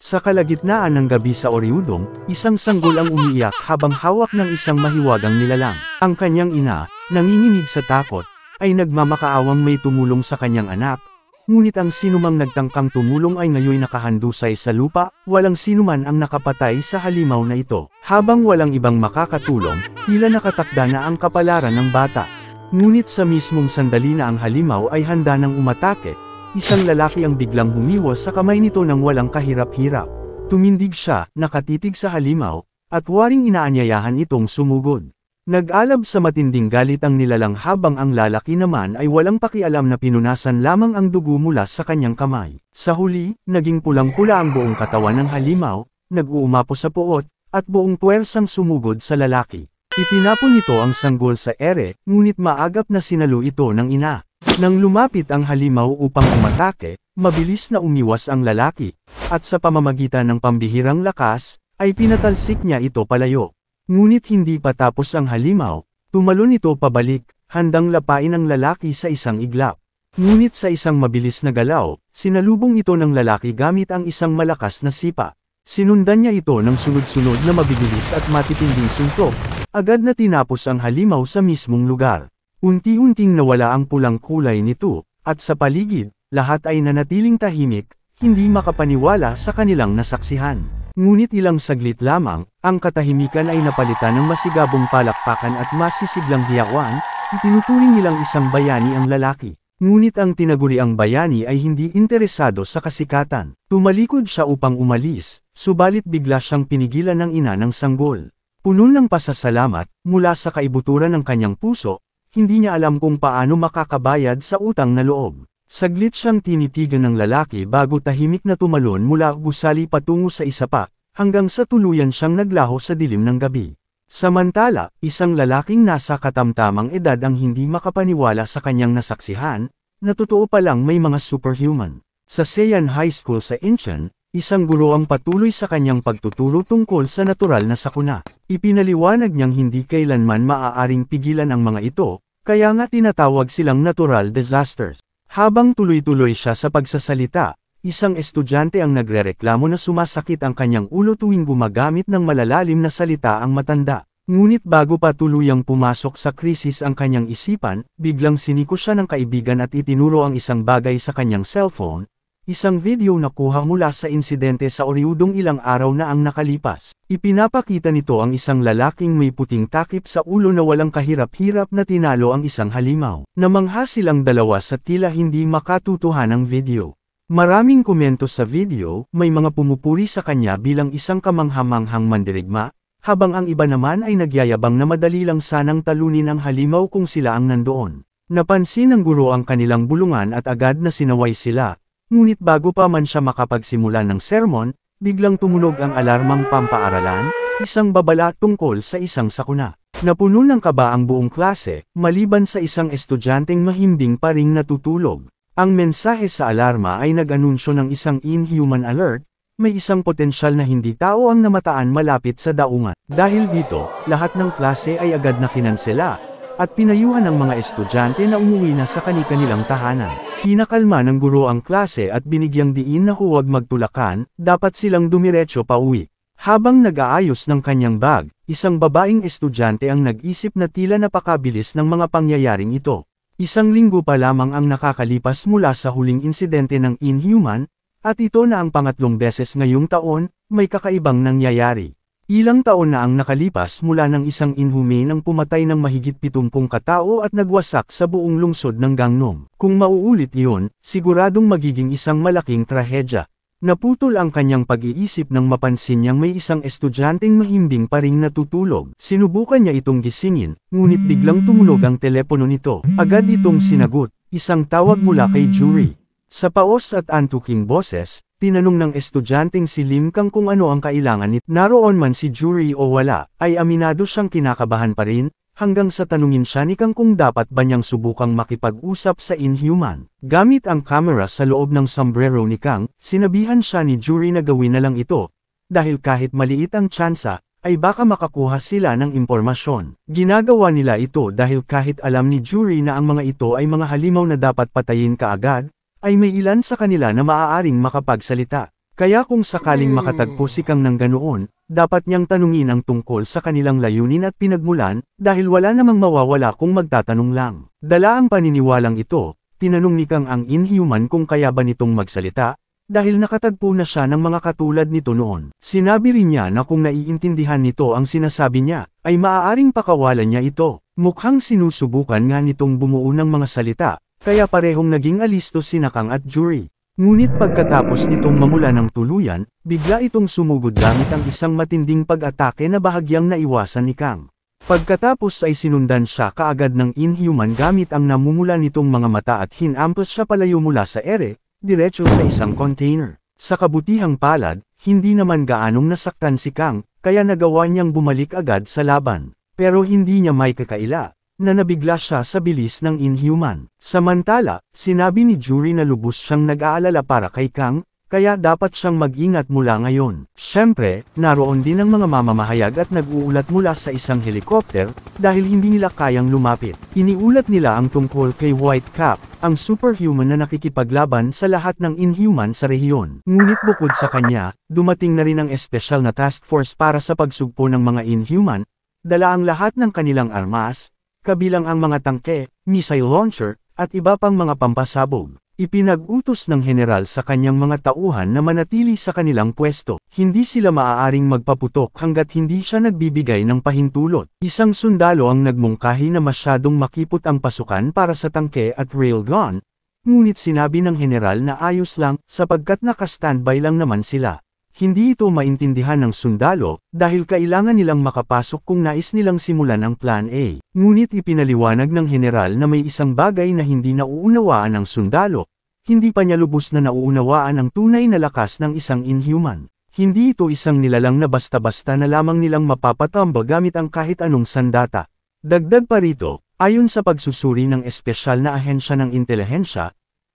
Sa kalagitnaan ng gabi sa Oryudong, isang sanggol ang umiiyak habang hawak ng isang mahiwagang nilalang. Ang kanyang ina, nanginginig sa takot, ay nagmamakaawang may tumulong sa kanyang anak, ngunit ang sinumang nagtangkang tumulong ay ngayon nakahandusay sa lupa, walang sinuman ang nakapatay sa halimaw na ito. Habang walang ibang makakatulong, tila nakatakda na ang kapalaran ng bata. Ngunit sa mismong sandali na ang halimaw ay handa ng umatake, isang lalaki ang biglang humiwas sa kamay nito nang walang kahirap-hirap. Tumindig siya, nakatitig sa halimaw, at waring inaanyayahan itong sumugod. Nag-alab sa matinding galit ang nilalang habang ang lalaki naman ay walang pakialam na pinunasan lamang ang dugo mula sa kanyang kamay. Sa huli, naging pulang-pula ang buong katawan ng halimaw, nag-uumapo sa puot, at buong puwersang sumugod sa lalaki. Itinapon nito ang sanggol sa ere, ngunit maagap na sinalo ito ng ina. Nang lumapit ang halimaw upang umatake, mabilis na umiwas ang lalaki, at sa pamamagitan ng pambihirang lakas, ay pinatalsik niya ito palayo. Ngunit hindi pa tapos ang halimaw, tumalon ito pabalik, handang lapain ang lalaki sa isang iglap. Ngunit sa isang mabilis na galaw, sinalubong ito ng lalaki gamit ang isang malakas na sipa. Sinundan niya ito ng sunod-sunod na mabibilis at matitinding suntok, agad na tinapos ang halimaw sa mismong lugar. Unti-unting nawala ang pulang kulay nito, at sa paligid, lahat ay nanatiling tahimik, hindi makapaniwala sa kanilang nasaksihan. Ngunit ilang saglit lamang, ang katahimikan ay napalitan ng masigabong palakpakan at masisiglang hiyawan, itinuturing nilang isang bayani ang lalaki. Ngunit ang tinaguriang bayani ay hindi interesado sa kasikatan. Tumalikod siya upang umalis, subalit bigla siyang pinigilan ng ina ng sanggol. Puno ng pasasalamat, mula sa kaibuturan ng kanyang puso, hindi niya alam kung paano makakabayad sa utang na loob. Saglit siyang tinitigan ng lalaki bago tahimik na tumalon mula gusali patungo sa isa pa, hanggang sa tuluyan siyang naglaho sa dilim ng gabi. Samantala, isang lalaking nasa katamtamang edad ang hindi makapaniwala sa kanyang nasaksihan, na totoo palang may mga superhuman. Sa Seiyan High School sa Incheon, isang guro ang patuloy sa kanyang pagtuturo tungkol sa natural na sakuna. Ipinaliwanag niyang hindi kailanman maaaring pigilan ang mga ito, kaya nga tinatawag silang natural disasters. Habang tuloy-tuloy siya sa pagsasalita, isang estudyante ang nagrereklamo na sumasakit ang kanyang ulo tuwing gumagamit ng malalalim na salita ang matanda. Ngunit bago pa tuluyang pumasok sa krisis ang kanyang isipan, biglang siniko siya ng kaibigan at itinuro ang isang bagay sa kanyang cellphone, isang video na kuha mula sa insidente sa Oryudong ilang araw na ang nakalipas. Ipinapakita nito ang isang lalaking may puting takip sa ulo na walang kahirap-hirap na tinalo ang isang halimaw. Namangha silang dalawa sa tila hindi makatutuhanang video. Maraming komento sa video, may mga pumupuri sa kanya bilang isang kamangha-manghang mandirigma, habang ang iba naman ay nagyayabang na madali lang sanang talunin ang halimaw kung sila ang nandoon. Napansin ng guro ang kanilang bulungan at agad na sinaway sila. Ngunit bago pa man siya makapagsimula ng sermon, biglang tumunog ang alarmang pampaaralan, isang babala tungkol sa isang sakuna. Napuno ng kaba ang buong klase, maliban sa isang estudyanteng mahimbing pa ring natutulog. Ang mensahe sa alarma ay nag-anunsyo ng isang inhuman alert, may isang potensyal na hindi tao ang namataan malapit sa daungan. Dahil dito, lahat ng klase ay agad na kinansela, at pinayuhan ang mga estudyante na umuwi na sa kani-kanilang tahanan. Pinakalma ng guro ang klase at binigyang diin na huwag magtulakan, dapat silang dumiretso pa uwi. Habang nag-aayos ng kanyang bag, isang babaeng estudyante ang nag-isip na tila napakabilis ng mga pangyayaring ito. Isang linggo pa lamang ang nakakalipas mula sa huling insidente ng Inhuman, at ito na ang pangatlong beses ngayong taon, may kakaibang nangyayari. Ilang taon na ang nakalipas mula ng isang inhumane ang pumatay ng mahigit 70 katao at nagwasak sa buong lungsod ng Gangneung. Kung mauulit iyon, siguradong magiging isang malaking trahedya. Naputol ang kanyang pag-iisip nang mapansin niyang may isang estudyanteng mahimbing pa ring natutulog. Sinubukan niya itong gisingin, ngunit biglang tumunog ang telepono nito. Agad itong sinagot, isang tawag mula kay Jury. Sa paos at antuking boses, tinanong ng estudyanteng si Lim Kang kung ano ang kailangan nito. Naroon man si Jury o wala, ay aminado siyang kinakabahan pa rin, hanggang sa tanungin siya ni Kang kung dapat ba niyang subukang makipag-usap sa Inhuman. Gamit ang camera sa loob ng sombrero ni Kang, sinabihan siya ni Jury na gawin na lang ito, dahil kahit maliit ang tsansa, ay baka makakuha sila ng impormasyon. Ginagawa nila ito dahil kahit alam ni Jury na ang mga ito ay mga halimaw na dapat patayin kaagad, ay may ilan sa kanila na maaaring makapagsalita. Kaya kung sakaling makatagpo si Kang ng ganoon, dapat niyang tanungin ang tungkol sa kanilang layunin at pinagmulan, dahil wala namang mawawala kung magtatanong lang. Dala ang paniniwalang ito, tinanong ni Kang ang Inhuman kung kaya ba nitong magsalita, dahil nakatagpo na siya ng mga katulad nito noon. Sinabi rin niya na kung naiintindihan nito ang sinasabi niya, ay maaaring pakawalan niya ito. Mukhang sinusubukan nga nitong bumuo ng mga salita, kaya parehong naging alisto sina Kang at Juri. Ngunit pagkatapos nitong mamula ng tuluyan, bigla itong sumugod gamit ang isang matinding pag-atake na bahagyang naiwasan ni Kang. Pagkatapos ay sinundan siya kaagad ng Inhuman gamit ang namumula nitong mga mata at hinampas siya palayo mula sa ere, diretso sa isang container. Sa kabutihang palad, hindi naman gaanong nasaktan si Kang, kaya nagawa niyang bumalik agad sa laban. Pero hindi niya may kakaila, na nabigla siya sa bilis ng Inhuman. Samantala, sinabi ni Juri na lubos siyang nag-aalala para kay Kang, kaya dapat siyang mag-ingat mula ngayon. Siyempre, naroon din ang mga mamamahayag at nag-uulat mula sa isang helikopter, dahil hindi nila kayang lumapit. Iniulat nila ang tungkol kay White Cap, ang superhuman na nakikipaglaban sa lahat ng Inhuman sa rehiyon. Ngunit bukod sa kanya, dumating na rin ang espesyal na task force para sa pagsugpo ng mga Inhuman, dala ang lahat ng kanilang armas, kabilang ang mga tangke, missile launcher, at iba pang mga pampasabog. Ipinag-utos ng general sa kanyang mga tauhan na manatili sa kanilang pwesto. Hindi sila maaaring magpaputok hanggat hindi siya nagbibigay ng pahintulot. Isang sundalo ang nagmungkahi na masyadong makipot ang pasukan para sa tangke at railgun, ngunit sinabi ng general na ayos lang sapagkat naka-standby lang naman sila. Hindi ito maintindihan ng sundalo, dahil kailangan nilang makapasok kung nais nilang simulan ang Plan A. Ngunit ipinaliwanag ng general na may isang bagay na hindi nauunawaan ng sundalo. Hindi pa niya lubos na nauunawaan ang tunay na lakas ng isang Inhuman. Hindi ito isang nilalang na basta-basta na lamang nilang mapapatamba gamit ang kahit anong sandata. Dagdag pa rito, ayon sa pagsusuri ng espesyal na ahensya ng intelihensya,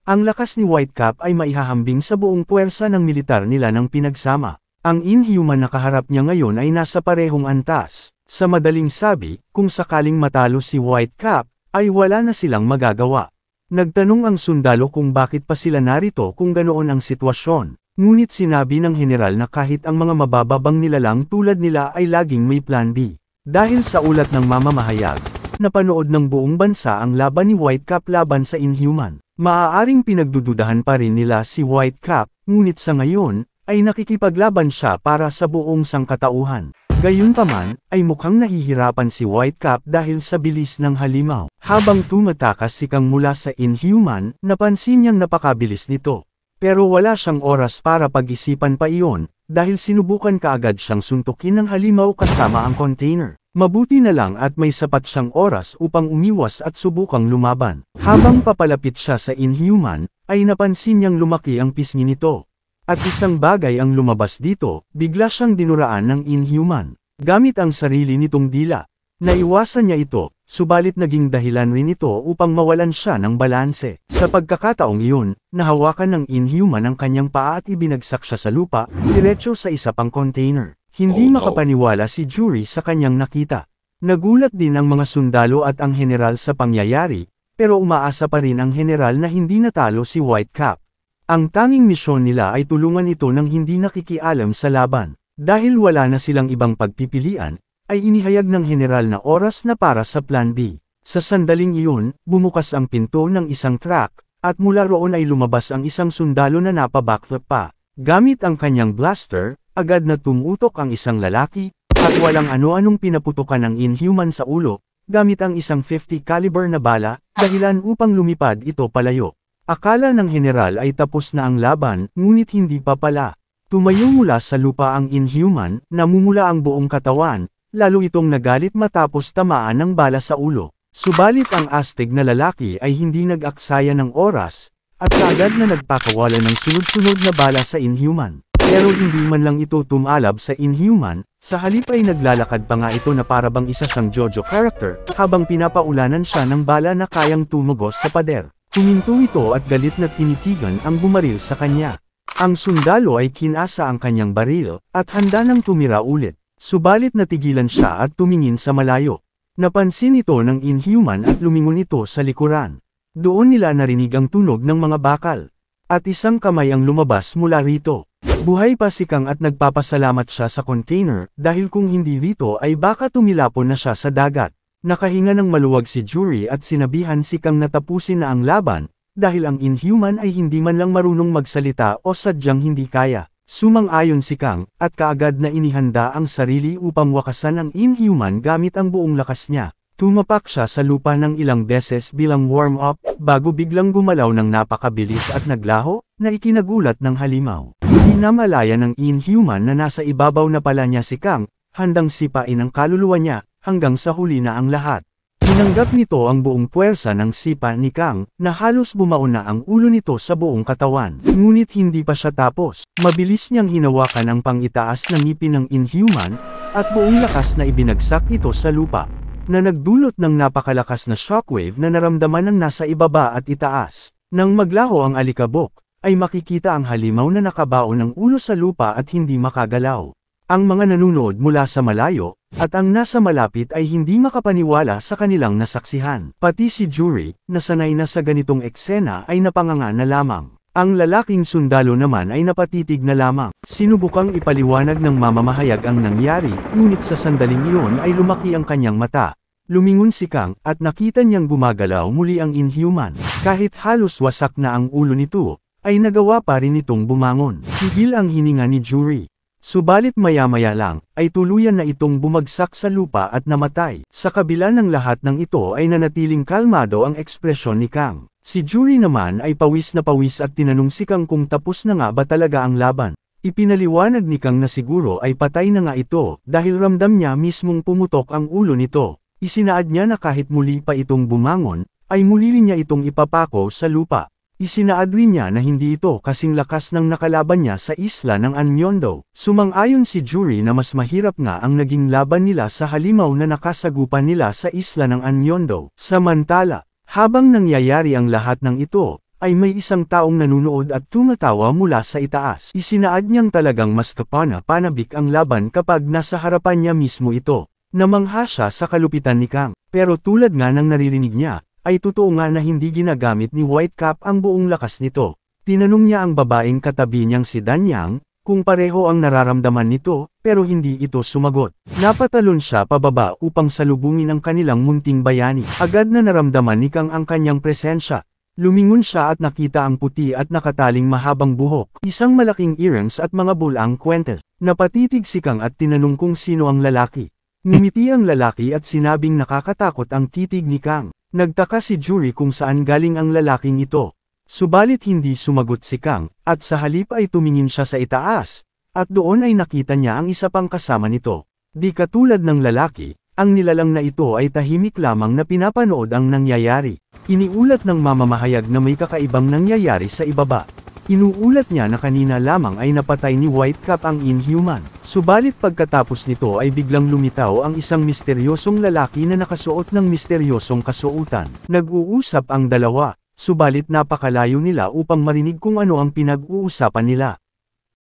ang lakas ni Whitecap ay maihahambing sa buong puwersa ng militar nila ng pinagsama. Ang Inhuman na kaharap niya ngayon ay nasa parehong antas. Sa madaling sabi, kung sakaling matalo si Whitecap, ay wala na silang magagawa. Nagtanong ang sundalo kung bakit pa sila narito kung ganoon ang sitwasyon. Ngunit sinabi ng general na kahit ang mga mabababang nilalang tulad nila ay laging may Plan B. Dahil sa ulat ng mamamahayag, napanood ng buong bansa ang laban ni Whitecap laban sa Inhuman. Maaaring pinagdududahan pa rin nila si Whitecap, ngunit sa ngayon, ay nakikipaglaban siya para sa buong sangkatauhan. Gayunpaman, ay mukhang nahihirapan si Whitecap dahil sa bilis ng halimaw. Habang tumatakas si Kang mula sa Inhuman, napansin niyang napakabilis nito. Pero wala siyang oras para pag-isipan pa iyon, dahil sinubukan kaagad siyang suntukin ng halimaw kasama ang container. Mabuti na lang at may sapat siyang oras upang umiwas at subukang lumaban. Habang papalapit siya sa Inhuman, ay napansin niyang lumaki ang pisngi nito. At isang bagay ang lumabas dito, bigla siyang dinuraan ng Inhuman. Gamit ang sarili nitong dila. Naiwasan niya ito, subalit naging dahilan rin ito upang mawalan siya ng balanse. Sa pagkakataong iyon, nahawakan ng Inhuman ang kanyang paa at ibinagsak siya sa lupa, diretso sa isa pang container. Hindi makapaniwala si Juri sa kanyang nakita. Nagulat din ang mga sundalo at ang general sa pangyayari, pero umaasa pa rin ang general na hindi natalo si Whitecap. Ang tanging misyon nila ay tulungan ito ng hindi nakikialam sa laban. Dahil wala na silang ibang pagpipilian, ay inihayag ng general na oras na para sa Plan B. Sa sandaling iyon, bumukas ang pinto ng isang truck, at mula roon ay lumabas ang isang sundalo na napabackflip pa. Gamit ang kanyang blaster, agad na tumutok ang isang lalaki, at walang ano-anong pinaputukan ng Inhuman sa ulo, gamit ang isang .50 caliber na bala, dahilan upang lumipad ito palayo. Akala ng general ay tapos na ang laban, ngunit hindi pa pala. Tumayo mula sa lupa ang Inhuman, namumula ang buong katawan, lalo itong nagalit matapos tamaan ng bala sa ulo. Subalit ang astig na lalaki ay hindi nag-aksaya ng oras, at kaagad na nagpakawala ng sunod-sunod na bala sa Inhuman. Pero hindi man lang ito tumalab sa Inhuman, sa halip ay naglalakad pa nga ito na parabang isa siyang JoJo character, habang pinapaulanan siya ng bala na kayang tumugos sa pader. Huminto ito at galit na tinitigan ang bumaril sa kanya. Ang sundalo ay kinasa ang kanyang baril, at handa nang tumira ulit. Subalit natigilan siya at tumingin sa malayo. Napansin ito ng Inhuman at lumingon ito sa likuran. Doon nila narinig ang tunog ng mga bakal. At isang kamay ang lumabas mula rito. Buhay pa si Kang at nagpapasalamat siya sa container, dahil kung hindi rito ay baka tumilapon na siya sa dagat. Nakahinga ng maluwag si Juri at sinabihan si Kang na tapusin na ang laban, dahil ang Inhuman ay hindi man lang marunong magsalita o sadyang hindi kaya. Sumang-ayon si Kang, at kaagad na inihanda ang sarili upang wakasan ang Inhuman gamit ang buong lakas niya. Tumapak siya sa lupa ng ilang beses bilang warm-up, bago biglang gumalaw ng napakabilis at naglaho, na ikinagulat ng halimaw. Hindi na malaya ng Inhuman na nasa ibabaw na pala niya si Kang, handang sipain ang kaluluwa niya, hanggang sa huli na ang lahat. Tinanggap nito ang buong puwersa ng sipa ni Kang, na halos bumaon na ang ulo nito sa buong katawan. Ngunit hindi pa siya tapos, mabilis niyang hinawakan ang pangitaas ng ngipin ng Inhuman, at buong lakas na ibinagsak ito sa lupa, na nagdulot ng napakalakas na shockwave na naramdaman ng nasa ibaba at itaas. Nang maglaho ang alikabok, ay makikita ang halimaw na nakabaon ng ulo sa lupa at hindi makagalaw. Ang mga nanunood mula sa malayo, at ang nasa malapit ay hindi makapaniwala sa kanilang nasaksihan. Pati si Juri, na sanay na sa ganitong eksena ay napanganga na lamang. Ang lalaking sundalo naman ay napatitig na lamang. Sinubukang ipaliwanag ng mamamahayag ang nangyari, ngunit sa sandaling iyon ay lumaki ang kanyang mata. Lumingon si Kang, at nakita niyang gumagalaw muli ang Inhuman. Kahit halos wasak na ang ulo nito, ay nagawa pa rin itong bumangon. Higil ang hininga ni Juri. Subalit maya-maya lang, ay tuluyan na itong bumagsak sa lupa at namatay. Sa kabila ng lahat ng ito ay nanatiling kalmado ang ekspresyon ni Kang. Si Juri naman ay pawis na pawis at tinanong si Kang kung tapos na nga ba talaga ang laban. Ipinaliwanag ni Kang na siguro ay patay na nga ito, dahil ramdam niya mismong pumutok ang ulo nito. Isinaad niya na kahit muli pa itong bumangon, ay muli rin niya itong ipapako sa lupa. Isinaad rin niya na hindi ito kasing lakas ng nakalaban niya sa isla ng Anmyondo. Sumang-ayon si Juri na mas mahirap nga ang naging laban nila sa halimaw na nakasagupan nila sa isla ng Anmyondo. Samantala, habang nangyayari ang lahat ng ito, ay may isang taong nanunood at tumatawa mula sa itaas. Isinaad niyang talagang mas kapana-panabik ang laban kapag nasa harapan niya mismo ito. Namangha siya sa kalupitan ni Kang, pero tulad nga ng naririnig niya, ay totoo nga na hindi ginagamit ni Whitecap ang buong lakas nito. Tinanong niya ang babaeng katabi niyang si Danyang, kung pareho ang nararamdaman nito, pero hindi ito sumagot. Napatalon siya pababa upang salubungin ang kanilang munting bayani. Agad na naramdaman ni Kang ang kanyang presensya. Lumingon siya at nakita ang puti at nakataling mahabang buhok, isang malaking earrings at mga bulang kwentes. Napatitig si Kang at tinanong kung sino ang lalaki. Ngumiti ang lalaki at sinabing nakakatakot ang titig ni Kang. Nagtaka si Juri kung saan galing ang lalaking ito. Subalit hindi sumagot si Kang, at sa halip ay tumingin siya sa itaas, at doon ay nakita niya ang isa pang kasama nito. Di katulad ng lalaki, ang nilalang na ito ay tahimik lamang na pinapanood ang nangyayari. Iniulat ng mamamahayag na may kakaibang nangyayari sa ibaba. Inuulat niya na kanina lamang ay napatay ni Whitecap ang Inhuman. Subalit pagkatapos nito ay biglang lumitaw ang isang misteryosong lalaki na nakasuot ng misteryosong kasuotan. Nag-uusap ang dalawa, subalit napakalayo nila upang marinig kung ano ang pinag-uusapan nila.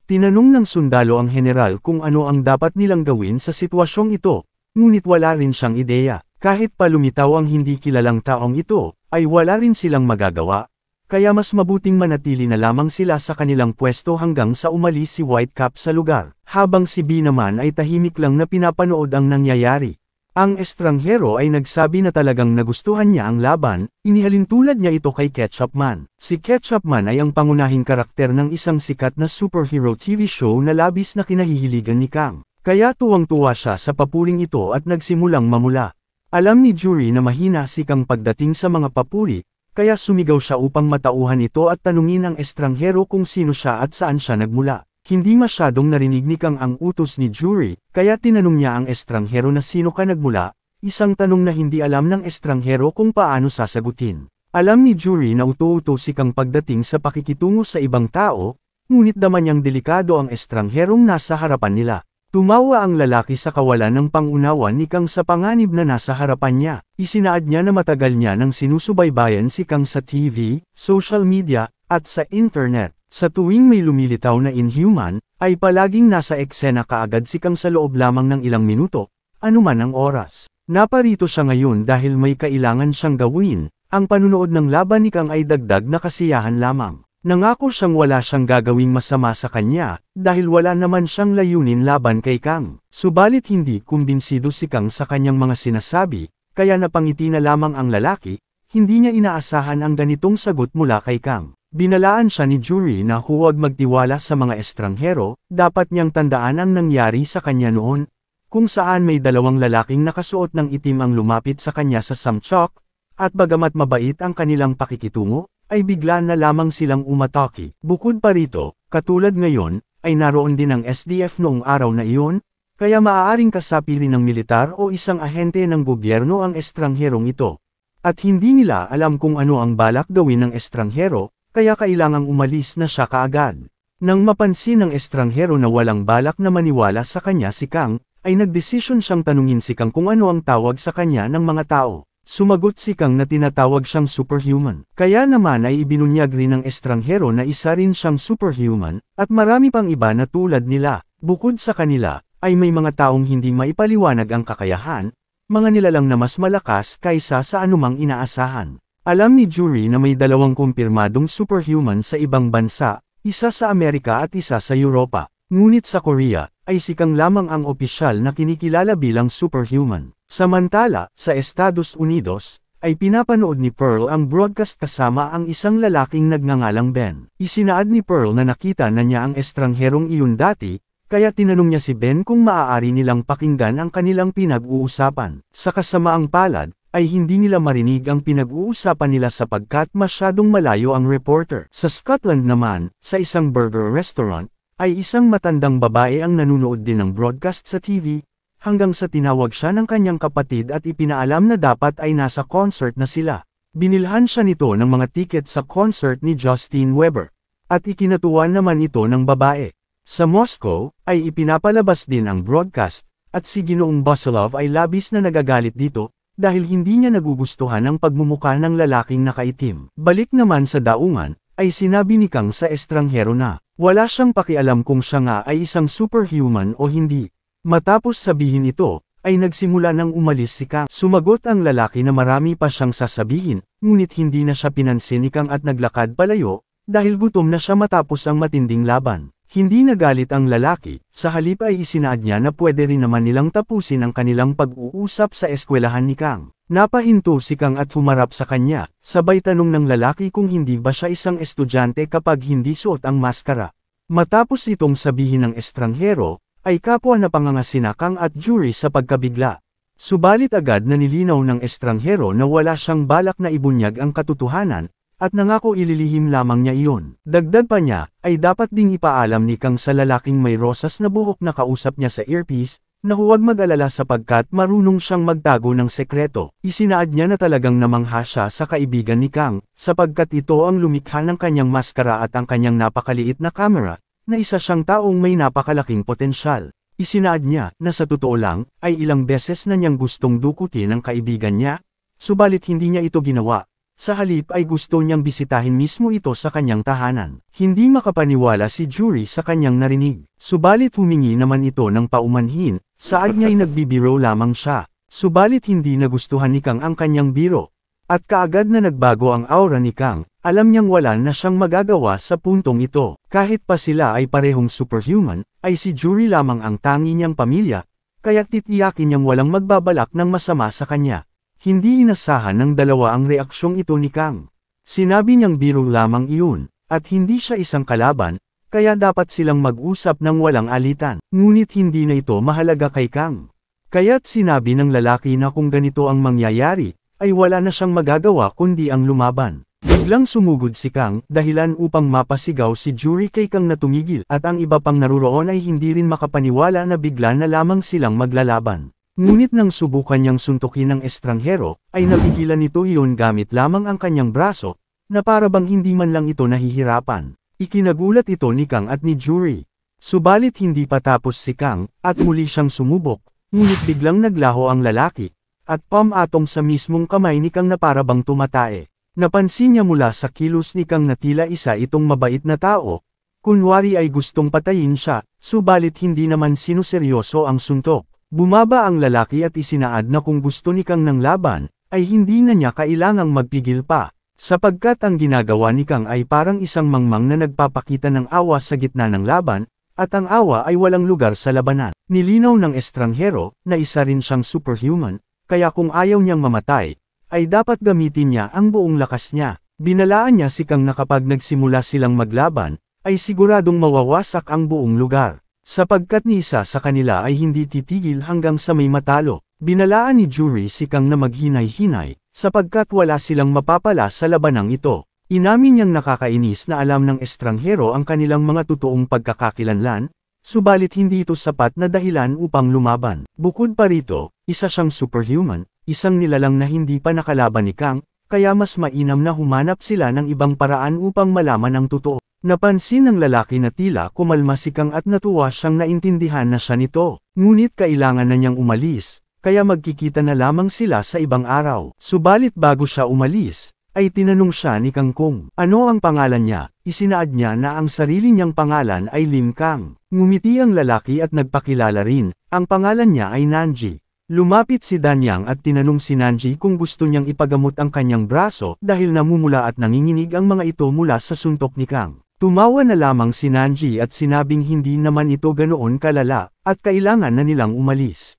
Tinanong ng sundalo ang general kung ano ang dapat nilang gawin sa sitwasyong ito, ngunit wala rin siyang ideya. Kahit pa lumitaw ang hindi kilalang taong ito, ay wala rin silang magagawa. Kaya mas mabuting manatili na lamang sila sa kanilang pwesto hanggang sa umalis si Whitecap sa lugar, habang si B naman ay tahimik lang na pinapanood ang nangyayari. Ang estranghero ay nagsabi na talagang nagustuhan niya ang laban, inihalintulad niya ito kay Ketchupman. Si Ketchupman ay ang pangunahing karakter ng isang sikat na superhero TV show na labis na kinahihiligan ni Kang. Kaya tuwang-tuwa siya sa papuring ito at nagsimulang mamula. Alam ni Juri na mahina si Kang pagdating sa mga papuri, kaya sumigaw siya upang matauhan ito at tanungin ang estranghero kung sino siya at saan siya nagmula. Hindi masyadong narinig ni Kang ang utos ni Juri, kaya tinanong niya ang estranghero na sino ka nagmula, isang tanong na hindi alam ng estranghero kung paano sasagutin. Alam ni Juri na uto-uto si Kang pagdating sa pakikitungo sa ibang tao, ngunit dama niyang delikado ang estrangherong nasa harapan nila. Tumawa ang lalaki sa kawalan ng pangunawa ni Kang sa panganib na nasa harapan niya. Isinaad niya na matagal niya nang sinusubaybayan si Kang sa TV, social media, at sa internet. Sa tuwing may lumilitaw na Inhuman, ay palaging nasa eksena kaagad si Kang sa loob lamang ng ilang minuto, anuman ang oras. Naparito siya ngayon dahil may kailangan siyang gawin, ang panunood ng laban ni Kang ay dagdag na kasiyahan lamang. Nangako siyang wala siyang gagawing masama sa kanya, dahil wala naman siyang layunin laban kay Kang. Subalit hindi kumbinsido si Kang sa kanyang mga sinasabi, kaya napangiti na lamang ang lalaki, hindi niya inaasahan ang ganitong sagot mula kay Kang. Binalaan siya ni Yuri na huwag magtiwala sa mga estranghero, dapat niyang tandaan ang nangyari sa kanya noon, kung saan may dalawang lalaking nakasuot ng itim ang lumapit sa kanya sa Samchok, at bagamat mabait ang kanilang pakikitungo, ay bigla na lamang silang umatake. Bukod pa rito, katulad ngayon, ay naroon din ang SDF noong araw na iyon, kaya maaaring kasapilin ng militar o isang ahente ng gobyerno ang estrangherong ito. At hindi nila alam kung ano ang balak gawin ng estranghero, kaya kailangang umalis na siya kaagad. Nang mapansin ng estranghero na walang balak na maniwala sa kanya si Kang, ay nagdesisyon siyang tanungin si Kang kung ano ang tawag sa kanya ng mga tao. Sumagot si Kang na tinatawag siyang superhuman. Kaya naman ay ibinunyag rin ng estranghero na isa rin siyang superhuman, at marami pang iba na tulad nila. Bukod sa kanila, ay may mga taong hindi maipaliwanag ang kakayahan, mga nilalang na mas malakas kaysa sa anumang inaasahan. Alam ni Yuri na may dalawang kumpirmadong superhuman sa ibang bansa, isa sa Amerika at isa sa Europa. Ngunit sa Korea, ay si Kang lamang ang opisyal na kinikilala bilang superhuman. Samantala, sa Estados Unidos, ay pinapanood ni Pearl ang broadcast kasama ang isang lalaking nagngangalang Ben. Isinaad ni Pearl na nakita na niya ang estrangherong iyon dati, kaya tinanong niya si Ben kung maaari nilang pakinggan ang kanilang pinag-uusapan. Sa kasamaang palad, ay hindi nila marinig ang pinag-uusapan nila sapagkat masyadong malayo ang reporter. Sa Scotland naman, sa isang burger restaurant, ay isang matandang babae ang nanunood din ng broadcast sa TV, hanggang sa tinawag siya ng kanyang kapatid at ipinaalam na dapat ay nasa concert na sila. Binilhan siya nito ng mga tiket sa concert ni Justin Weber, at ikinatuwa naman ito ng babae. Sa Moscow, ay ipinapalabas din ang broadcast, at si Ginoong Basilov ay labis na nagagalit dito, dahil hindi niya nagugustuhan ang pagmumukha ng lalaking nakaitim. Balik naman sa daungan, ay sinabi ni Kang sa estranghero na, wala siyang pakialam kung siya nga ay isang superhuman o hindi. Matapos sabihin ito, ay nagsimula nang umalis si Kang. Sumagot ang lalaki na marami pa siyang sasabihin, ngunit hindi na siya pinansin ni Kang at naglakad palayo, dahil gutom na siya matapos ang matinding laban. Hindi nagalit ang lalaki, sa halip ay isinaad niya na pwede rin naman nilang tapusin ang kanilang pag-uusap sa eskwelahan ni Kang. Napahinto si Kang at humarap sa kanya, sabay tanong ng lalaki kung hindi ba siya isang estudyante kapag hindi suot ang maskara. Matapos itong sabihin ng estranghero, ay kapwa na pangangasina Kang at Yuri sa pagkabigla. Subalit agad na nilinaw ng estranghero na wala siyang balak na ibunyag ang katotohanan, at nangako ililihim lamang niya iyon. Dagdag pa niya, ay dapat ding ipaalam ni Kang sa lalaking may rosas na buhok na kausap niya sa earpiece, na huwag mag-alala sapagkat marunong siyang magtago ng sekreto. Isinaad niya na talagang namangha siya sa kaibigan ni Kang, sapagkat ito ang lumikha ng kanyang maskara at ang kanyang napakaliit na kamera, na isa siyang taong may napakalaking potensyal. Isinaad niya, na sa totoo lang, ay ilang beses na niyang gustong dukutin ang kaibigan niya, subalit hindi niya ito ginawa. Sa halip ay gusto niyang bisitahin mismo ito sa kanyang tahanan. Hindi makapaniwala si Yuri sa kanyang narinig. Subalit humingi naman ito ng paumanhin, saad niya'y nagbibiro lamang siya. Subalit hindi nagustuhan ni Kang ang kanyang biro. At kaagad na nagbago ang aura ni Kang, alam niyang wala na siyang magagawa sa puntong ito. Kahit pa sila ay parehong superhuman, ay si Yuri lamang ang tangi niyang pamilya, kaya't titiyakin niyang walang magbabalak ng masama sa kanya. Hindi inasahan ng dalawa ang reaksyong ito ni Kang. Sinabi niyang biro lamang iyon, at hindi siya isang kalaban, kaya dapat silang mag-usap ng walang alitan. Ngunit hindi na ito mahalaga kay Kang. Kaya't sinabi ng lalaki na kung ganito ang mangyayari, ay wala na siyang magagawa kundi ang lumaban. Biglang sumugod si Kang, dahilan upang mapasigaw si Yuri kay Kang na tumigil, at ang iba pang naruroon ay hindi rin makapaniwala na bigla na lamang silang maglalaban. Ngunit nang subukan niyang suntukin ng estranghero, ay napigilan nito iyon gamit lamang ang kanyang braso, na parabang hindi man lang ito nahihirapan. Ikinagulat ito ni Kang at ni Yuri. Subalit hindi pa tapos si Kang, at muli siyang sumubok, ngunit biglang naglaho ang lalaki, at pumatong sa mismong kamay ni Kang na parabang tumatae. Napansin niya mula sa kilos ni Kang na tila isa itong mabait na tao, kunwari ay gustong patayin siya, subalit hindi naman sinuseryoso ang suntok. Bumaba ang lalaki at isinaad na kung gusto ni Kang ng laban, ay hindi na niya kailangang magpigil pa. Sapagkat ang ginagawa ni Kang ay parang isang mangmang na nagpapakita ng awa sa gitna ng laban, at ang awa ay walang lugar sa labanan. Nilinaw ng estranghero, na isa rin siyang superhuman, kaya kung ayaw niyang mamatay, ay dapat gamitin niya ang buong lakas niya. Binalaan niya si Kang na kapag nagsimula silang maglaban, ay siguradong mawawasak ang buong lugar. Sapagkat ni isa sa kanila ay hindi titigil hanggang sa may matalo. Binalaan ni Jury si Kang na maghinay-hinay, sapagkat wala silang mapapala sa labanang ito. Inamin niyang nakakainis na alam ng estranghero ang kanilang mga totoong pagkakakilanlan, subalit hindi ito sapat na dahilan upang lumaban. Bukod pa rito, isa siyang superhuman, isang nilalang na hindi pa nakalaban ni Kang, kaya mas mainam na humanap sila ng ibang paraan upang malaman ang totoo. Napansin ng lalaki na tila kumalma si Kang at natuwa siyang naintindihan na siya nito, ngunit kailangan na niyang umalis, kaya magkikita na lamang sila sa ibang araw. Subalit bago siya umalis, ay tinanong siya ni Kang kung ano ang pangalan niya. Isinaad niya na ang sarili niyang pangalan ay Lim Kang. Ngumiti ang lalaki at nagpakilala rin, ang pangalan niya ay Nanji. Lumapit si Danyang at tinanong si Nanji kung gusto niyang ipagamot ang kanyang braso dahil namumula at nanginginig ang mga ito mula sa suntok ni Kang. Tumawa na lamang si Nanji at sinabing hindi naman ito ganoon kalala, at kailangan na nilang umalis.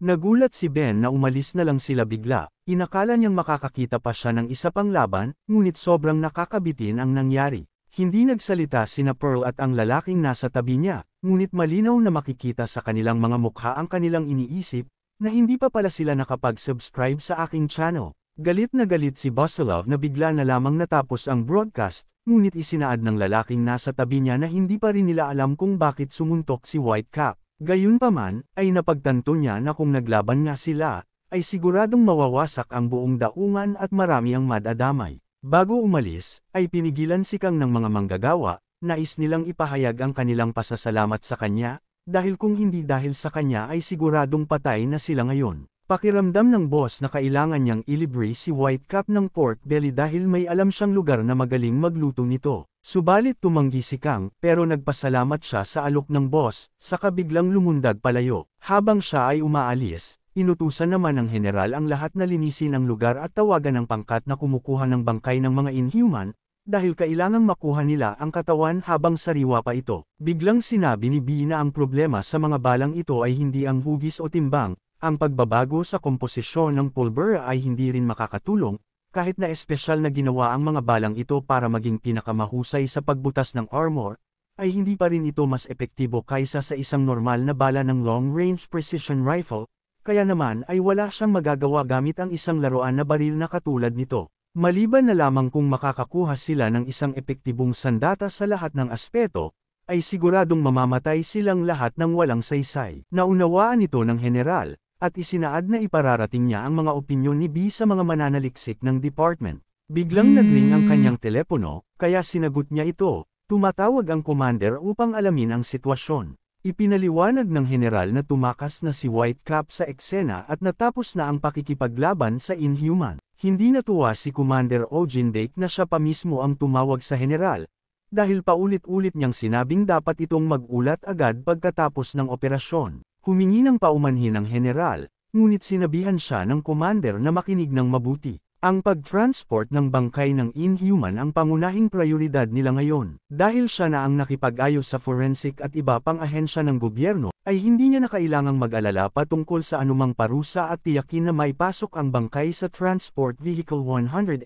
Nagulat si Ben na umalis na lang sila bigla, inakala niyang makakakita pa siya ng isa pang laban, ngunit sobrang nakakabitin ang nangyari. Hindi nagsalita sina Pearl at ang lalaking nasa tabi niya, ngunit malinaw na makikita sa kanilang mga mukha ang kanilang iniisip, na hindi pa pala sila nakapag-subscribe sa aking channel. Galit na galit si Bosselov na bigla na lamang natapos ang broadcast, ngunit isinaad ng lalaking nasa tabi niya na hindi pa rin nila alam kung bakit sumuntok si Whitecap. Gayunpaman, ay napagtanto niya na kung naglaban nga sila, ay siguradong mawawasak ang buong daungan at marami ang madadamay. Bago umalis, ay pinigilan si Kang ng mga manggagawa, nais nilang ipahayag ang kanilang pasasalamat sa kanya, dahil kung hindi dahil sa kanya ay siguradong patay na sila ngayon. Pakiramdam ng boss na kailangan niyang ilibre si Whitecap ng pork belly dahil may alam siyang lugar na magaling magluto nito. Subalit tumanggi si Kang, pero nagpasalamat siya sa alok ng boss, saka biglang lumundag palayo. Habang siya ay umaalis, inutusan naman ng general ang lahat na linisin ang lugar at tawagan ng pangkat na kumukuha ng bangkay ng mga inhuman, dahil kailangang makuha nila ang katawan habang sariwa pa ito. Biglang sinabi ni B na ang problema sa mga balang ito ay hindi ang hugis o timbang, ang pagbabago sa komposisyon ng pulbura ay hindi rin makakatulong, kahit na espesyal na ginawa ang mga balang ito para maging pinakamahusay sa pagbutas ng armor, ay hindi pa rin ito mas epektibo kaysa sa isang normal na bala ng long-range precision rifle, kaya naman ay wala siyang magagawa gamit ang isang laruan na baril na katulad nito. Maliban na lamang kung makakakuha sila ng isang epektibong sandata sa lahat ng aspeto, ay siguradong mamamatay silang lahat ng walang saysay. Naunawaan ito ng general, at isinaad na ipararating niya ang mga opinyon ni B sa mga mananaliksik ng department. Biglang nagring ang kanyang telepono, kaya sinagot niya ito. Tumatawag ang commander upang alamin ang sitwasyon. Ipinaliwanag ng general na tumakas na si Whitecap sa eksena at natapos na ang pakikipaglaban sa Inhuman. Hindi natuwa si Commander Ojindake na siya pa mismo ang tumawag sa general, dahil paulit-ulit niyang sinabing dapat itong mag-ulat agad pagkatapos ng operasyon. Humingi ng paumanhin ang general, ngunit sinabihan siya ng commander na makinig ng mabuti. Ang pag-transport ng bangkay ng Inhuman ang pangunahing prioridad nila ngayon. Dahil siya na ang nakipag-ayos sa forensic at iba pang ahensya ng gobyerno, ay hindi niya na kailangang mag-alala patungkol sa anumang parusa at tiyakin na maipasok ang bangkay sa Transport Vehicle 101.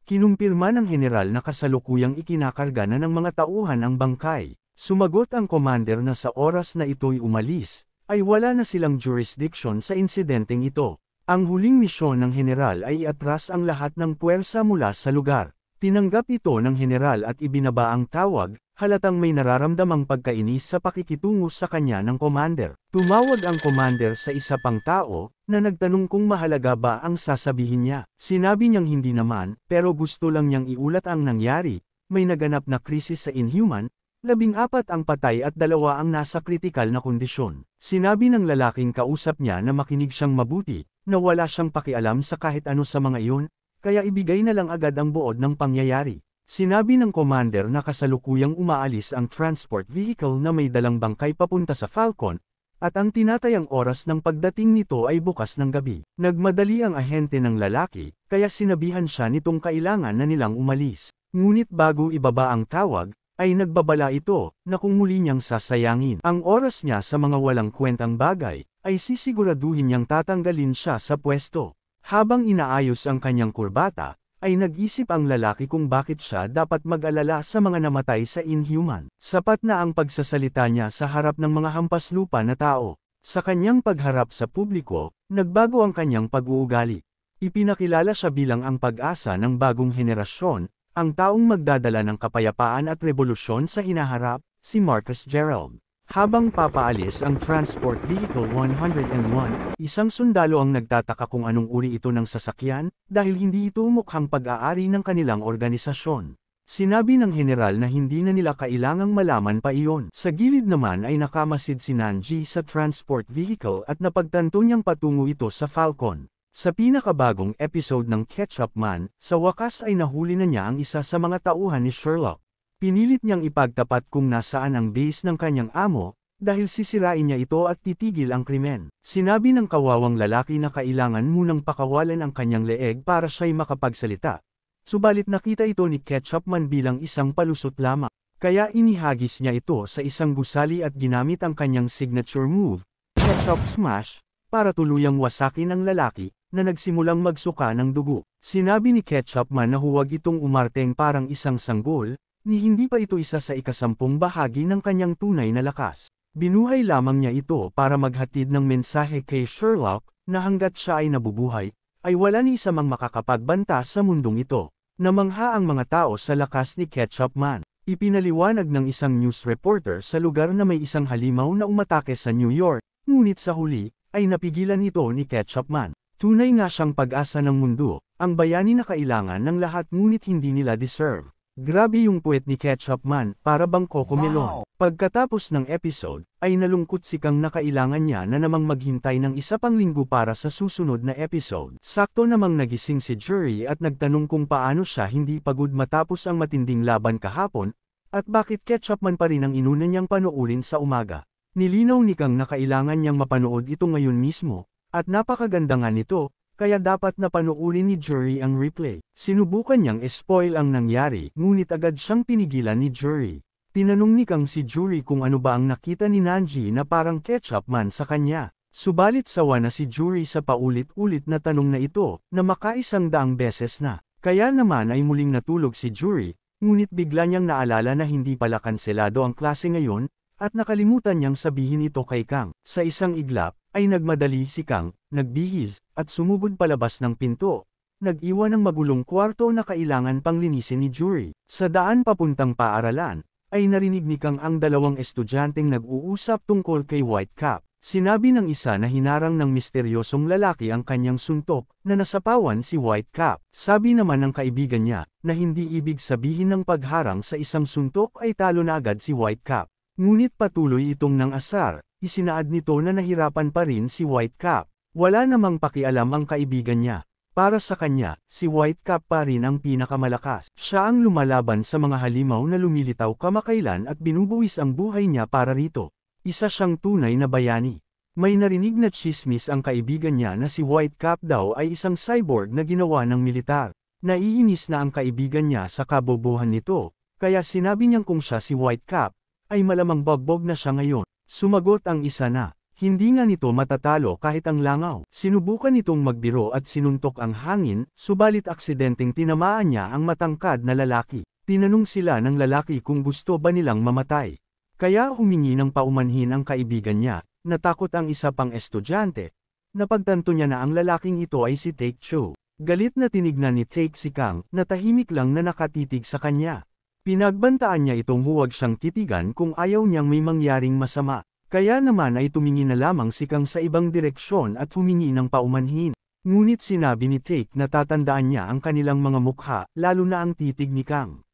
Kinumpirma ng general na kasalukuyang ikinakarga na ng mga tauhan ang bangkay. Sumagot ang commander na sa oras na ito'y umalis, ay wala na silang jurisdiction sa insidenteng ito. Ang huling misyon ng general ay iatras ang lahat ng puwersa mula sa lugar. Tinanggap ito ng general at ibinaba ang tawag, halatang may nararamdamang pagkainis sa pakikitungo sa kanya ng commander. Tumawag ang commander sa isa pang tao, na nagtanong kung mahalaga ba ang sasabihin niya. Sinabi niyang hindi naman, pero gusto lang niyang iulat ang nangyari. May naganap na krisis sa Inhuman, 14 ang patay at 2 ang nasa kritikal na kondisyon. Sinabi ng lalaking kausap niya na makinig siyang mabuti, na wala siyang pakialam sa kahit ano sa mga iyon, kaya ibigay na lang agad ang buod ng pangyayari. Sinabi ng commander na kasalukuyang umaalis ang transport vehicle na may dalang bangkay papunta sa Falcon, at ang tinatayang oras ng pagdating nito ay bukas ng gabi. Nagmadali ang ahente ng lalaki, kaya sinabihan siya nitong kailangan na nilang umalis. Ngunit bago ibaba ang tawag, ay nagbabala ito, na kung muli niyang sasayangin ang oras niya sa mga walang kwentang bagay, ay sisiguraduhin niyang tatanggalin siya sa pwesto. Habang inaayos ang kanyang kurbata, ay nag-isip ang lalaki kung bakit siya dapat mag-alala sa mga namatay sa Inhuman. Sapat na ang pagsasalita niya sa harap ng mga hampaslupa na tao. Sa kanyang pagharap sa publiko, nagbago ang kanyang pag-uugali. Ipinakilala siya bilang ang pag-asa ng bagong henerasyon, ang taong magdadala ng kapayapaan at revolusyon sa hinaharap, si Marcus Gerald. Habang papaalis ang Transport Vehicle 101, isang sundalo ang nagtataka kung anong uri ito ng sasakyan, dahil hindi ito mukhang pag-aari ng kanilang organisasyon. Sinabi ng general na hindi na nila kailangang malaman pa iyon. Sa gilid naman ay nakamasid si Nanji sa Transport Vehicle at napagtanto niyang patungo ito sa Falcon. Sa pinakabagong episode ng Ketchup Man, sa wakas ay nahuli na niya ang isa sa mga tauhan ni Sherlock. Pinilit niyang ipagtapat kung nasaan ang base ng kanyang amo, dahil sisirain niya ito at titigil ang krimen. Sinabi ng kawawang lalaki na kailangan munang pakawalan ang kanyang leeg para siya'y makapagsalita. Subalit nakita ito ni Ketchup Man bilang isang palusot lamang. Kaya inihagis niya ito sa isang gusali at ginamit ang kanyang signature move, Ketchup Smash, para tuluyang wasakin ang lalaki, na nagsimulang magsuka ng dugo. Sinabi ni Ketchup Man na huwag itong umarteng parang isang sanggol, ni hindi pa ito isa sa ikasampung bahagi ng kanyang tunay na lakas. Binuhay lamang niya ito para maghatid ng mensahe kay Sherlock, na hanggat siya ay nabubuhay, ay wala ni isa mang makakapagbanta sa mundong ito. Namangha ang mga tao sa lakas ni Ketchup Man. Ipinaliwanag ng isang news reporter sa lugar na may isang halimaw na umatake sa New York, ngunit sa huli, ay napigilan ito ni Ketchup Man. Tunay nga siyang pag-asa ng mundo, ang bayani na kailangan ng lahat ngunit hindi nila deserve. Grabe yung puwet ni Ketchup Man, para bang Cocomelon. Pagkatapos ng episode, ay nalungkot si Kang na kailangan niya na namang maghintay ng isa pang linggo para sa susunod na episode. Sakto namang nagising si Jury at nagtanong kung paano siya hindi pagod matapos ang matinding laban kahapon, at bakit Ketchup Man pa rin ang inuna niyang panoorin sa umaga. Nilinaw ni Kang na kailangan niyang mapanood ito ngayon mismo, at napakaganda nga nito, kaya dapat na panoorin ni Jury ang replay. Sinubukan niyang spoil ang nangyari, ngunit agad siyang pinigilan ni Jury. Tinanong ni Kang si Jury kung ano ba ang nakita ni Nanji na parang Ketchup Man sa kanya. Subalit sawa na si Jury sa paulit-ulit na tanong na ito, na makaisang daang beses na. Kaya naman ay muling natulog si Jury, ngunit bigla niyang naalala na hindi pala kanselado ang klase ngayon, at nakalimutan niyang sabihin ito kay Kang. Sa isang iglap, ay nagmadali si Kang, nagbihis, at sumugod palabas ng pinto. Nag-iwan ng magulong kwarto na kailangan pang linisin ni Jury. Sa daan papuntang paaralan, ay narinig ni Kang ang dalawang estudyanteng nag-uusap tungkol kay Whitecap. Sinabi ng isa na hinarang ng misteryosong lalaki ang kanyang suntok, na nasapawan si Whitecap. Sabi naman ng kaibigan niya, na hindi ibig sabihin ng pagharang sa isang suntok ay talo na agad si Whitecap. Ngunit patuloy itong nang asar, isinaad nito na nahirapan pa rin si Whitecap. Wala namang pakialam ang kaibigan niya. Para sa kanya, si Whitecap pa rin ang pinakamalakas. Siya ang lumalaban sa mga halimaw na lumilitaw kamakailan at binubuwis ang buhay niya para rito. Isa siyang tunay na bayani. May narinig na tsismis ang kaibigan niya na si Whitecap daw ay isang cyborg na ginawa ng militar. Naiinis na ang kaibigan niya sa kabobohan nito, kaya sinabi niyang kung siya si Whitecap, ay malamang bagbog na siya ngayon. Sumagot ang isa na, hindi nga nito matatalo kahit ang langaw. Sinubukan nitong magbiro at sinuntok ang hangin, subalit aksidenteng tinamaan niya ang matangkad na lalaki. Tinanong sila ng lalaki kung gusto ba nilang mamatay. Kaya humingi ng paumanhin ang kaibigan niya, natakot ang isa pang estudyante. Napagtanto niya na ang lalaking ito ay si Take Cho. Galit na tinignan ni Take si Kang, na tahimik lang na nakatitig sa kanya. Pinagbantaan niya itong huwag siyang titigan kung ayaw niyang may mangyaring masama. Kaya naman ay tumingin na lamang si Kang sa ibang direksyon at humingi ng paumanhin. Ngunit sinabi ni Take na tatandaan niya ang kanilang mga mukha, lalo na ang titig ni Kang.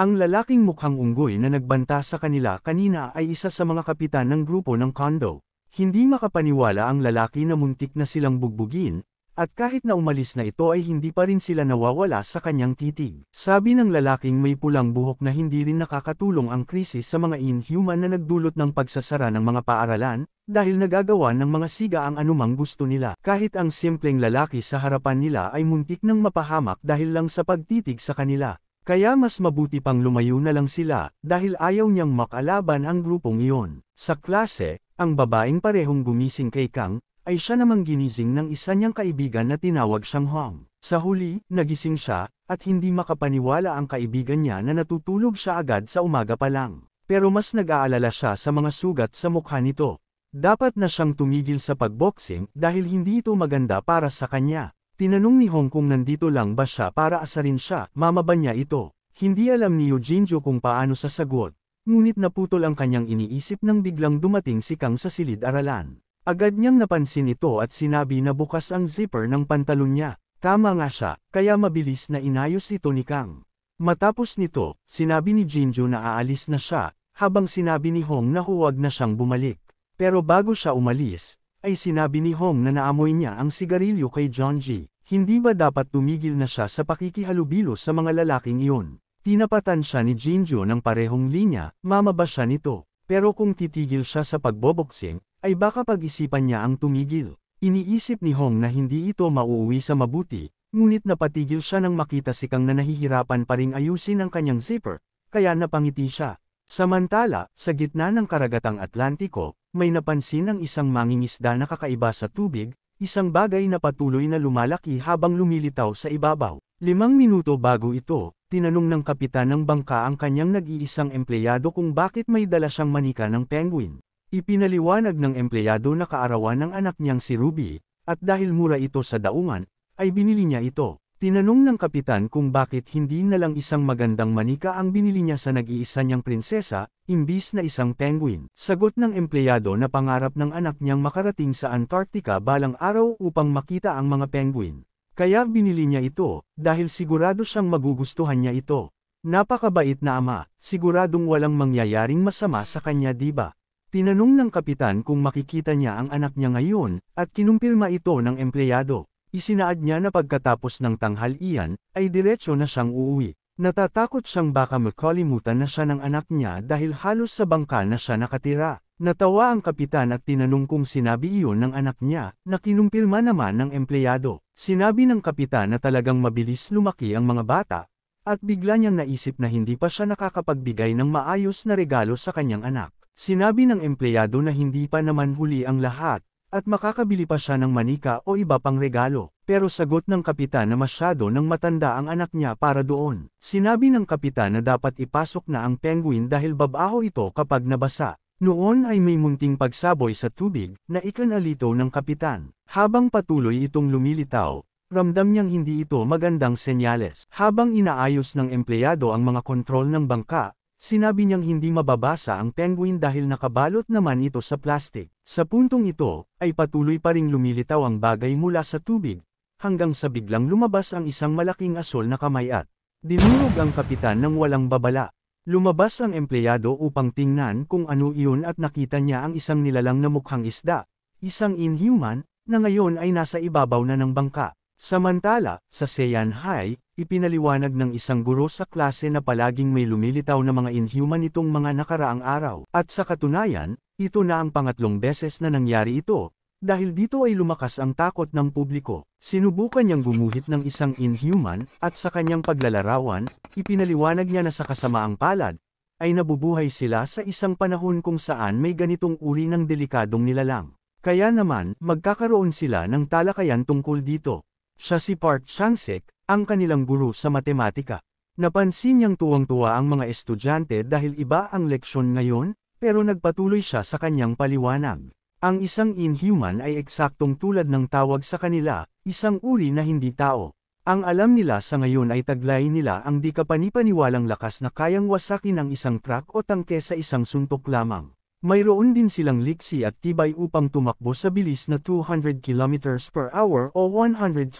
Ang lalaking mukhang unggoy na nagbanta sa kanila kanina ay isa sa mga kapitan ng grupo ng condo. Hindi makapaniwala ang lalaki na muntik na silang bugbugin, At kahit na umalis na ito ay hindi pa rin sila nawawala sa kanyang titig. Sabi ng lalaking may pulang buhok na hindi rin nakakatulong ang krisis sa mga Inhuman na nagdulot ng pagsasara ng mga paaralan, dahil nagagawa ng mga siga ang anumang gusto nila. Kahit ang simpleng lalaki sa harapan nila ay muntik nang mapahamak dahil lang sa pagtitig sa kanila. Kaya mas mabuti pang lumayo na lang sila, dahil ayaw niyang makalaban ang grupong iyon. Sa klase, ang babaeng parehong gumising kay Kang, ay siya namang ginising ng isa niyang kaibigan na tinawag siyang Hong. Sa huli, nagising siya, at hindi makapaniwala ang kaibigan niya na natutulog siya agad sa umaga pa lang. Pero mas nag-aalala siya sa mga sugat sa mukha nito. Dapat na siyang tumigil sa pagboxing dahil hindi ito maganda para sa kanya. Tinanong ni Hong kung nandito lang ba siya para asarin siya, mama ba niya ito. Hindi alam ni Eugene kung paano sasagot, ngunit naputol ang kanyang iniisip nang biglang dumating si Kang sa silid-aralan. Agad niyang napansin ito at sinabi na bukas ang zipper ng pantalon niya. Tama nga siya, kaya mabilis na inayos ito ni Kang. Matapos nito, sinabi ni Jinju na aalis na siya, habang sinabi ni Hong na huwag na siyang bumalik. Pero bago siya umalis, ay sinabi ni Hong na naamoy niya ang sigarilyo kay Jeonji. Hindi ba dapat tumigil na siya sa pakikihalubilo sa mga lalaking iyon? Tinapatan siya ni Jinju ng parehong linya, mama ba siya nito? Pero kung titigil siya sa pagboboxing, ay baka pag-isipan niya ang tumigil. Iniisip ni Hong na hindi ito mauuwi sa mabuti, ngunit napatigil siya nang makita si Kang na nahihirapan pa ring ayusin ang kanyang zipper, kaya napangiti siya. Samantala, sa gitna ng karagatang Atlantiko, may napansin ang isang mangingisda na kakaiba sa tubig, isang bagay na patuloy na lumalaki habang lumilitaw sa ibabaw. 5 minuto bago ito, tinanong ng kapitan ng bangka ang kanyang nag-iisang empleyado kung bakit may dala siyang manika ng penguin. Ipinaliwanag ng empleyado na kaarawan ng anak niyang si Ruby, at dahil mura ito sa daungan, ay binili niya ito. Tinanong ng kapitan kung bakit hindi na lang isang magandang manika ang binili niya sa nag-iisa niyang prinsesa, imbis na isang penguin. Sagot ng empleyado na pangarap ng anak niyang makarating sa Antarctica balang araw upang makita ang mga penguin. Kaya binili niya ito, dahil sigurado siyang magugustuhan niya ito. Napakabait na ama, siguradong walang mangyayaring masama sa kanya, diba? Tinanong ng kapitan kung makikita niya ang anak niya ngayon, at kinumpirma ito ng empleyado. Isinaad niya na pagkatapos ng tanghalian, ay diretsyo na siyang uuwi. Natatakot siyang baka makalimutan na siya ng anak niya dahil halos sa bangka na siya nakatira. Natawa ang kapitan at tinanong kung sinabi iyon ng anak niya, na kinumpirma naman ng empleyado. Sinabi ng kapitan na talagang mabilis lumaki ang mga bata, at bigla niyang naisip na hindi pa siya nakakapagbigay ng maayos na regalo sa kanyang anak. Sinabi ng empleyado na hindi pa naman huli ang lahat, at makakabili pa siya ng manika o iba pang regalo. Pero sagot ng kapitan na masyado nang matanda ang anak niya para doon. Sinabi ng kapitan na dapat ipasok na ang penguin dahil babaho ito kapag nabasa. Noon ay may munting pagsaboy sa tubig, na ikanalito ng kapitan. Habang patuloy itong lumilitaw, ramdam niyang hindi ito magandang senyales. Habang inaayos ng empleyado ang mga kontrol ng bangka, sinabi niyang hindi mababasa ang penguin dahil nakabalot naman ito sa plastic. Sa puntong ito, ay patuloy pa ring lumilitaw ang bagay mula sa tubig, hanggang sa biglang lumabas ang isang malaking asol na kamay at dinurog ang kapitan ng walang babala. Lumabas ang empleyado upang tingnan kung ano iyon at nakita niya ang isang nilalang na mukhang isda, isang Inhuman, na ngayon ay nasa ibabaw na ng bangka. Samantala, sa Seiyan High, ipinaliwanag ng isang guro sa klase na palaging may lumilitaw na mga Inhuman itong mga nakaraang araw. At sa katunayan, ito na ang pangatlong beses na nangyari ito, dahil dito ay lumakas ang takot ng publiko. Sinubukan niyang gumuhit ng isang Inhuman, at sa kanyang paglalarawan, ipinaliwanag niya na sa kasamaang palad, ay nabubuhay sila sa isang panahon kung saan may ganitong uri ng delikadong nilalang. Kaya naman, magkakaroon sila ng talakayan tungkol dito. Siya si Park Chang-sik, ang kanilang guro sa matematika. Napansin niyang tuwang-tuwa ang mga estudyante dahil iba ang leksyon ngayon, pero nagpatuloy siya sa kanyang paliwanag. Ang isang Inhuman ay eksaktong tulad ng tawag sa kanila, isang uri na hindi tao. Ang alam nila sa ngayon ay taglay nila ang di kapanipaniwalang lakas na kayang wasakin ang isang truck o tangke sa isang suntok lamang. Mayroon din silang liksi at tibay upang tumakbo sa bilis na 200 km per hour o 125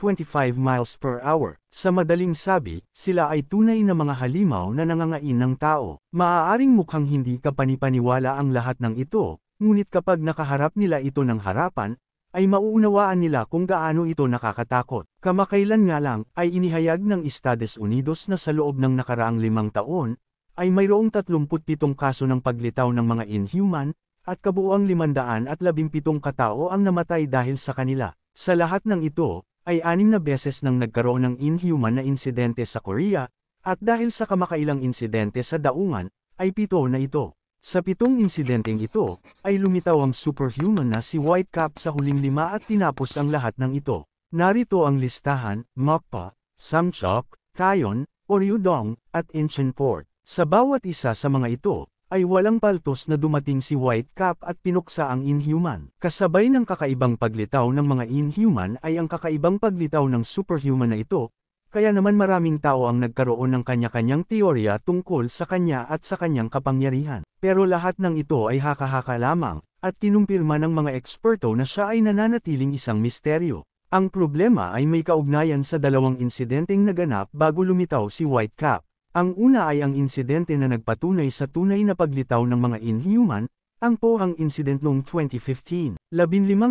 miles per hour. Sa madaling sabi, sila ay tunay na mga halimaw na nangangain ng tao. Maaaring mukhang hindi kapanipaniwala ang lahat ng ito, ngunit kapag nakaharap nila ito ng harapan, ay mauunawaan nila kung gaano ito nakakatakot. Kamakailan nga lang, ay inihayag ng Estados Unidos na sa loob ng nakaraang 5 taon, ay mayroong 37 kaso ng paglitaw ng mga Inhuman, at kabuuang 517 katao ang namatay dahil sa kanila. Sa lahat ng ito, ay 6 na beses nang nagkaroon ng Inhuman na insidente sa Korea, at dahil sa kamakailang insidente sa daungan, ay 7 na ito. Sa 7 insidenteng ito, ay lumitaw ang superhuman na si Whitecap sa huling 5 at tinapos ang lahat ng ito. Narito ang listahan: Mappa, Samchok, Kayon, Oryudong, at Inchinport. Sa bawat isa sa mga ito, ay walang paltos na dumating si Whitecap at pinuksa ang Inhuman. Kasabay ng kakaibang paglitaw ng mga Inhuman ay ang kakaibang paglitaw ng superhuman na ito, kaya naman maraming tao ang nagkaroon ng kanya-kanyang teorya tungkol sa kanya at sa kanyang kapangyarihan. Pero lahat ng ito ay haka-haka lamang, at kinumpirma ng mga eksperto na siya ay nananatiling isang misteryo. Ang problema ay may kaugnayan sa 2 insidenteng naganap bago lumitaw si Whitecap. Ang una ay ang insidente na nagpatunay sa tunay na paglitaw ng mga Inhuman, ang Pohang Incident noong 2015. 15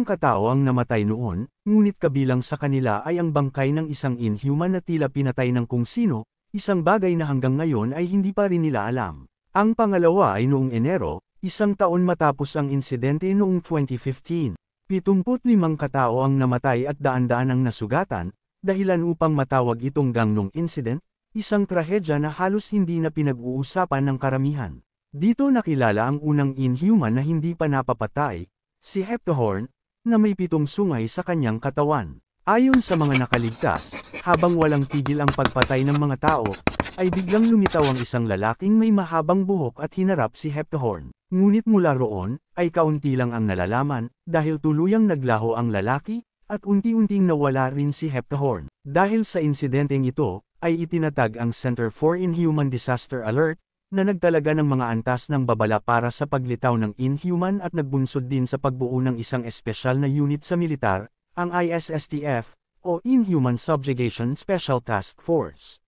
katao ang namatay noon, ngunit kabilang sa kanila ay ang bangkay ng isang Inhuman na tila pinatay ng kung sino, isang bagay na hanggang ngayon ay hindi pa rin nila alam. Ang pangalawa ay noong Enero, 1 taon matapos ang insidente noong 2015. 75 katao ang namatay at daan-daan ang nasugatan, dahilan upang matawag itong Gangnong Incident, isang trahedya na halos hindi na pinag-uusapan ng karamihan. Dito nakilala ang unang Inhuman na hindi pa napapatay, si Heptahorn, na may 7 sungay sa kanyang katawan. Ayon sa mga nakaligtas, habang walang tigil ang pagpatay ng mga tao, ay biglang lumitaw ang isang lalaking may mahabang buhok at hinarap si Heptahorn. Ngunit mula roon, ay kaunti lang ang nalalaman, dahil tuluyang naglaho ang lalaki, at unti-unting nawala rin si Heptahorn. Dahil sa insidenteng ito, ay itinatag ang Center for Inhuman Disaster Alert, na nagtalaga ng mga antas ng babala para sa paglitaw ng Inhuman at nagbunsod din sa pagbuo ng isang espesyal na unit sa militar, ang ISSTF, o Inhuman Subjugation Special Task Force.